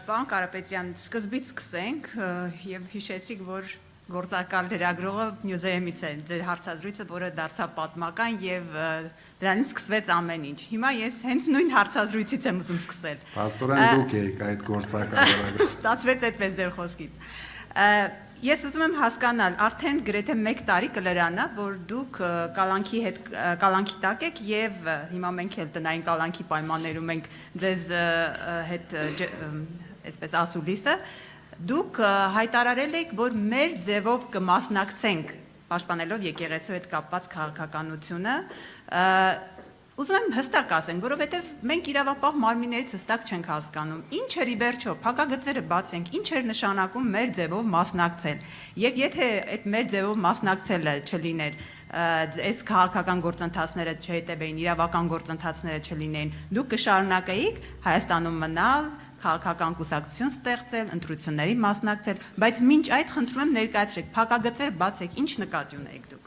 Պարոն Կարապետյան, սկզբից սկսենք եւ հիշեցիք, որ գործակալ լրագրողը Նյուզերեմից է ձեր հարցազրույցը, որը դարձավ պատմական եւ դրանից սկսվեց ամեն ինչ։ Հիմա ես հենց նույն հարցազրույցից եմ ուզում սկսել։ Պաստորեն դուք եք այդ գործակալ լրագրողը։ Ստացվեց այդպես ձեր խոսքից։ Ես ուզում եմ հասկանալ, արդեն գրեթե 1 տարի կլրանա, որ դուք կալանքի տակ եք եւ հիմա մենք էլ տնային կալանքի պայմաններում ենք ձեզ հետ այսպես ասուլիսը, դուք հայտարարել եք, որ մեր ձևով կմասնակցենք պաշտպանելով եկեղեցու հետ կապված քաղաքականությունը, ուզում եմ հստակ ասենք, որովհետև մենք իրավապահ մարմիններից հստակ չենք հասկանում, ինչ էր ի վերջո, փակագծերը բացենք, ինչ էր նշանակում մեր ձևով մասնակցել, եւ եթե այդ մեր ձևով մասնակցելը չլիներ, այս քաղաքական գործընթացները չհետևեին, իրավական գործընթացները չլինեին, դուք կշարունակեիք Հայաստանում մնալ, քաղաքական կուսակցություն ստեղծել, ընտրությունների մասնակցել, բայց մինչ այդ խնդրում եմ ներկայացրեք, փակագծերը բացեք, ինչ նկատի ունեիք դուք։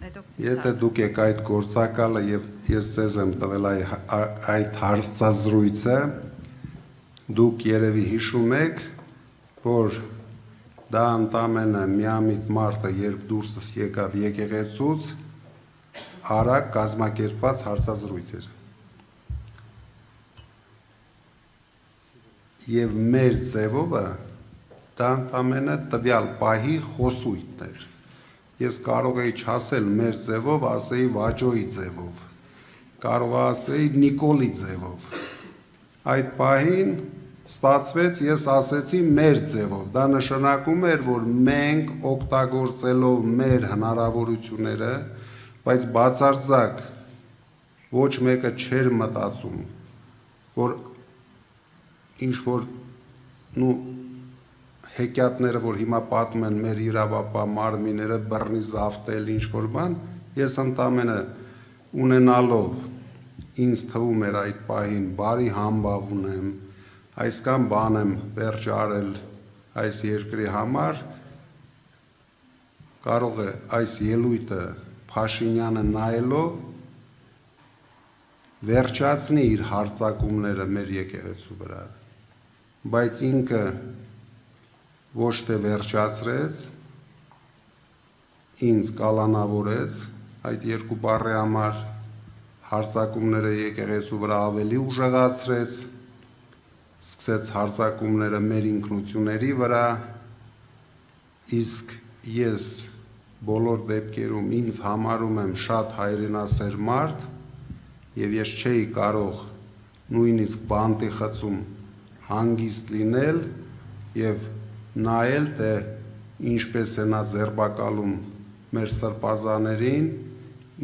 Եթե դուք եք այդ գործակալը եւ ես ձեզ եմ տվել այդ հարցազրույցը, դուք երևի հիշում եք, որ դա ընդամենը միամիտ մարտը, երբ դուրս եկավ եկեղեցուց, արագ կազմակերպված հարցազրույց էր։ Եվ մեր ձևովը դա ընդամենը տվյալ պահի խոսույթն էր։ Ես կարող էի չասել մեր ձևով, ասեի Վաջոյի ձևով, կարող ասեի Նիկոլի ձևով։ Այդ պահին ստացվեց, ես ասեցի մեր ձևով, դա նշանակում էր, որ մենք օգտագործելով մեր հնարավորությունները, բայց բացարձակ ոչ մեկը չէր մտածում, որ ինչ-որ հեքիաթները, որ հիմա պատում են մեր իրավապահ մարմինները, բռնի զավթել ինչ-որ բան, ես ընդամենը ունենալով ինձ թվում էր այդ պահին բարի համբավ ունեմ, այսքան բան եմ վերջ արել այս երկրի համար, կարող է այս ելույթը Փաշինյանը նայելով վերջացնի իր հարձակումները մեր եկեղեցու վրա, բայց ինքը ոչ թե վերջացրեց, ինձ կալանավորեց այդ երկու բառի համար, հարձակումները եկեղեցու վրա ավելի ուժեղացրեց, սկսեց հարձակումները մեր ինքնությունների վրա, իսկ ես բոլոր դեպքերում ինձ համարում եմ շատ հայրենասեր մարդ եւ ես չէի կարող նույնիսկ բանտի խցում հանգիստ լինել եւ նայել, թե ինչպես է նա ձերբակալում մեր սրբազաներին,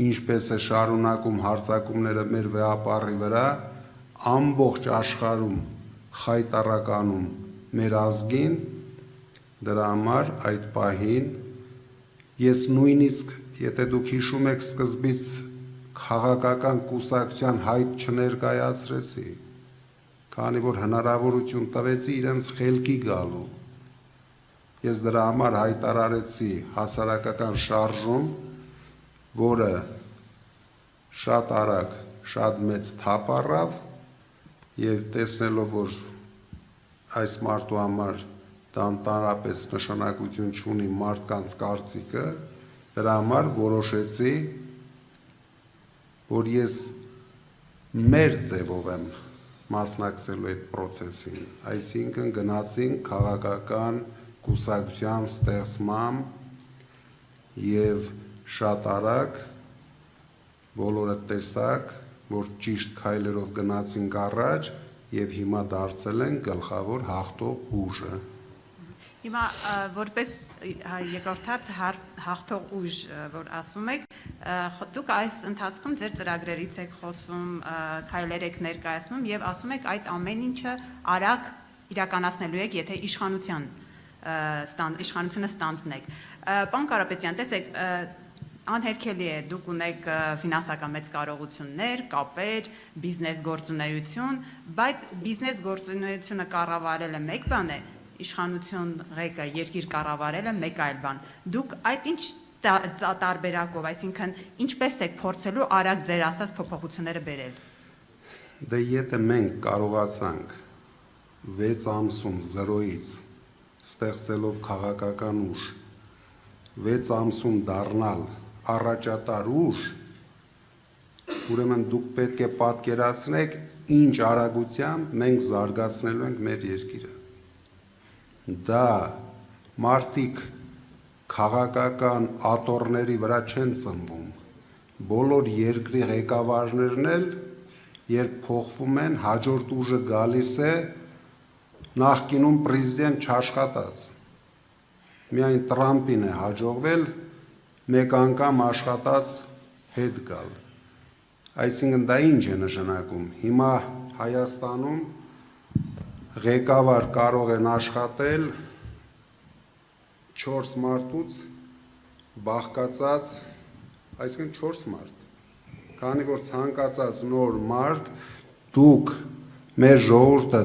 ինչպես է շարունակում հարձակումները մեր վեհապառի վրա, ամբողջ աշխարհում խայտարականում մեր ազգին, դրա համար այդ պահին ես նույնիսկ, եթե դուք հիշում եք, սկզբից քաղաքական կուսակցության հայտ չներկայացրեցի, քանի որ հնարավորություն տվեցի իրենց խելքի գալու։ Ես դրա համար հայտարարեցի հասարակական շարժում, որը շատ արագ, շատ մեծ թափ առավ եւ տեսնելով, որ այս մարդու համար դա ընդհանրապես նշանակություն չունի մարդկանց կարծիքը, դրա համար որոշեցի, որ ես մեր ձևով եմ մասնակցելու այդ process-ին, այսինքն գնացինք քաղաքական կուսակցության ստեղծման եւ շատ արագ բոլորը տեսակ, որ ճիշտ քայլերով գնացինք առաջ եւ հիմա դարձել են գլխավոր հաղթող ուժը։ Հիմա որպես երկրորդ հաղթող ուժ, որ ասում եք, դուք այս ընթացքում ձեր ծրագրերից եք խոսում, քայլեր եք ներկայացնում եւ ասում եք այդ ամեն ինչը արագ իրականացնելու եք, եթե իշխանությունը ստանձնեք։ Պարոն Կարապետյան, տեսեք, անհերքելի է, դուք ունեք ֆինանսական մեծ կարողություններ, կապեր, բիզնես գործունեություն, բայց բիզնես գործունեությունը կառավարելը մեկ բան է, իշխանություն ղեկը երկիր կառավարելը մեկ այլ բան։ Դուք այդ ինչ տարբերակով, այսինքն ինչպես եք փորձելու արագ ձեր ասած փոփոխությունները բերել։ Դե եթե մենք կարողացանք 6 ամսում 0-ից ստեղծելով քաղաքական ուժ 6 ամսում դառնալ առաջատար ուժ, ուրեմն դուք պետք է պատկերացնեք ինչ արագությամբ մենք զարգացնելու ենք մեր երկիրը։ Դա մարդիկ քաղաքական աթոռների վրա չեն ծնվում, բոլոր երկրի ղեկավարներն էլ երբ փոխվում են, հաջորդ ուժը գալիս է նախկինում պրեզիդենտ չաշխատած։ Միայն Տրամպին է հաջողվել մեկ անգամ աշխատած հետ գալ։ Այսինքն դա ինչ է նշանակում։ Հիմա Հայաստանում ղեկավար կարող են աշխատել 4 մարդուց բաղկացած, այսինքն 4 մարդ։ Քանի որ ցանկացած նոր մարդ դուք մեր ժողովուրդը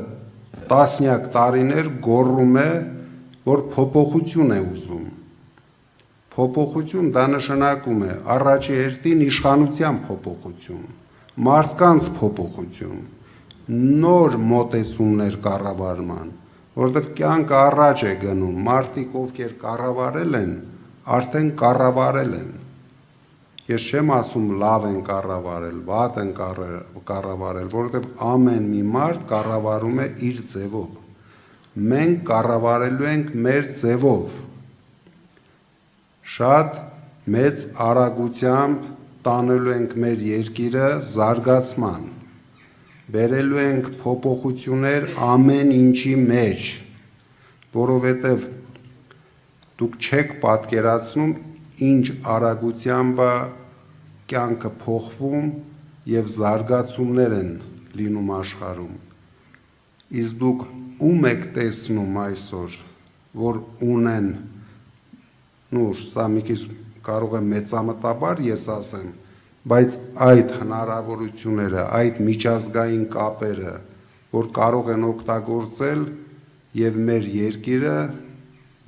տասնյակ տարիներ գոռում է, որ փոփոխություն է ուզում։ Փոփոխություն դա նշանակում է առաջի հերթին իշխանության փոփոխություն, մարդկանց փոփոխություն, նոր մոտեցումներ կառավարման, որովհետև կյանքը առաջ է գնում, մարդիկ ովքեր կառավարել են, արդեն կառավարել են։ Ես չեմ ասում լավ են կառավարել, վատ են կառավարել, որովհետև ամեն մի մարդ կառավարում է իր ձևով։ Մենք կառավարելու ենք մեր ձևով։ Շատ մեծ արագությամբ տանելու ենք մեր երկիրը զարգացման, բերելու ենք փոփոխություններ ամեն ինչի մեջ, որովհետև դուք չեք պատկերացնում ինչ արագությամբ կյանքը փոխվում եւ զարգացումներ են լինում աշխարհում։ Իսկ դուք ում եք տեսնում այսօր, որ ունեն, սա մի քիչ կարող է մեծամտաբար ես ասեմ, բայց այդ հնարավորությունները, այդ միջազգային կապերը, որ կարող են օգտագործել եւ մեր երկիրը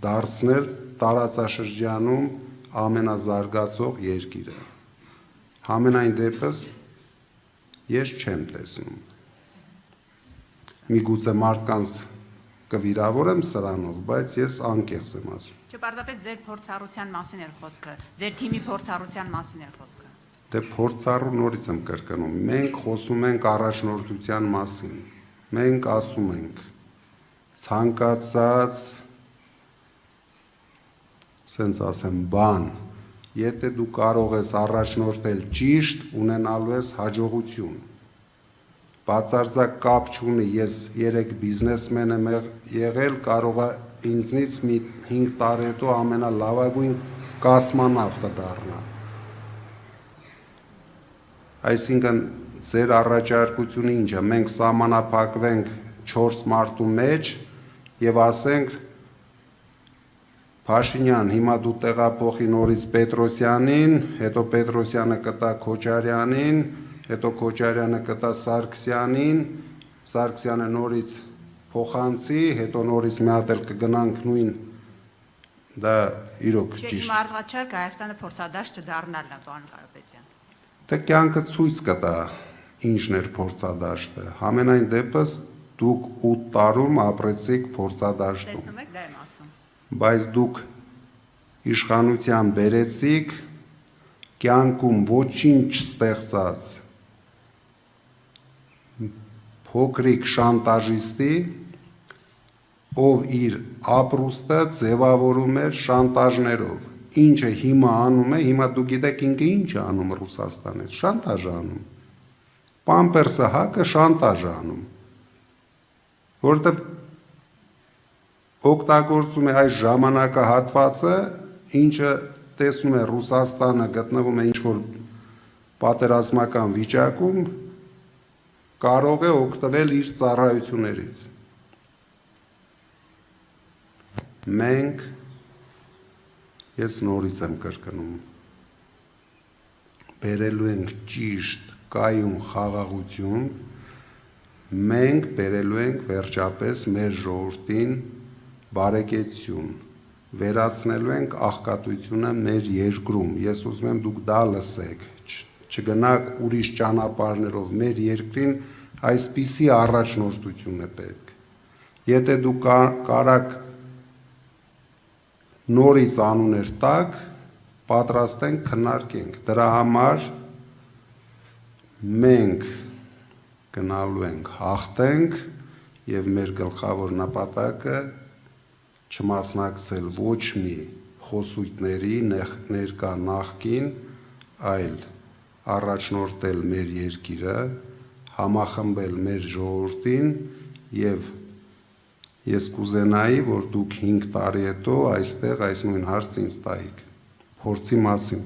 դարձնել տարածաշրջանում ամենազարգացող երկիրը։ Համենայն դեպս ես չեմ տեսնում։ Միգուցե մարդկանց կվիրավորեմ սրանով, բայց ես անկեղծ եմ ասում։ Չպարտապես ձեր փորձառության մասին էր խոսքը, ձեր թիմի փորձառության մասին էր խոսքը։ Դե փորձառու նորից եմ կրկնում, մենք խոսում ենք առաջնորդության մասին, մենք ասում ենք ցանկացած սենց ասեմ բան, եթե դու կարող ես առաջնորդել ճիշտ, ունենալու ես հաջողություն։ Բացարձակ կապ չունի, ես 3 բիզնեսմեն եմ եղել, կարող է ինձնից մի 5 տարի հետո ամենալավագույն կոսմոնավտը դառնա։ Այսինքն ձեր առաջարկությունը ինչ է, մենք սահմանափակվենք 4 մարդու մեջ եւ ասենք Փաշինյան, հիմա դու տեղափոխի նորից Պետրոսյանին, հետո Պետրոսյանը կտա Քոչարյանին, հետո Քոչարյանը կտա Սարգսյանին, Սարգսյանը նորից փոխանցի, հետո նորից մի հատ էլ կգնանք նույն, դա իրոք ճիշտ։ Իմ առաջարկը Հայաստանը փորձադաշտ չդառնալն է, պարոն Կարապետյան։ Դե կյանքը ցույց կտա ինչն էր փորձադաշտը։ Համենայն դեպս դուք 8 տարում ապրեցիք փորձադաշտում։ Տեսնում եք, դա եմ ասում։ Բայց դուք իշխանության բերեցիք կյանքում ոչինչ չստեղծած փոքրիկ շանտաժիստի, ով իր ապրուստը ձևավորում էր շանտաժներով, ինչը հիմա անում է, հիմա դու գիտեք ինքը ինչ է անում Ռուսաստանը, շանտաժ է անում, պամպերսը հակը շանտաժ է անում, որովհետև օգտագործում է այս ժամանակահատվածը, ինչը տեսնում է Ռուսաստանը գտնվում է ինչ-որ պատերազմական վիճակում, կարող է օգտվել իր ծառայություններից։ Մենք, ես նորից եմ կրկնում, բերելու ենք ճիշտ կայուն խաղաղություն, մենք բերելու ենք վերջապես մեր ժողովրդին բարեկեցություն, վերացնելու ենք աղքատությունը մեր երկրում, ես ուզում եմ դուք դա լսեք, չգնաք ուրիշ ճանապարհներով, մեր երկրին այսպիսի առաջնորդություն է պետք, Եթե դու կարաք նորից անուներ տակ, պատրաստ ենք քննարկենք։ Դրա համար մենք գնալու ենք հաղթենք եւ մեր գլխավոր նպատակը չմասնակցել ոչ մի խոսույթների ներկա նախկին, այլ առաջնորդել մեր երկիրը, համախմբել մեր ժողովրդին եւ ես կուզենայի, որ դուք 5 տարի հետո այստեղ այս նույն հարցը ինձ տայիք, փորձի մասին։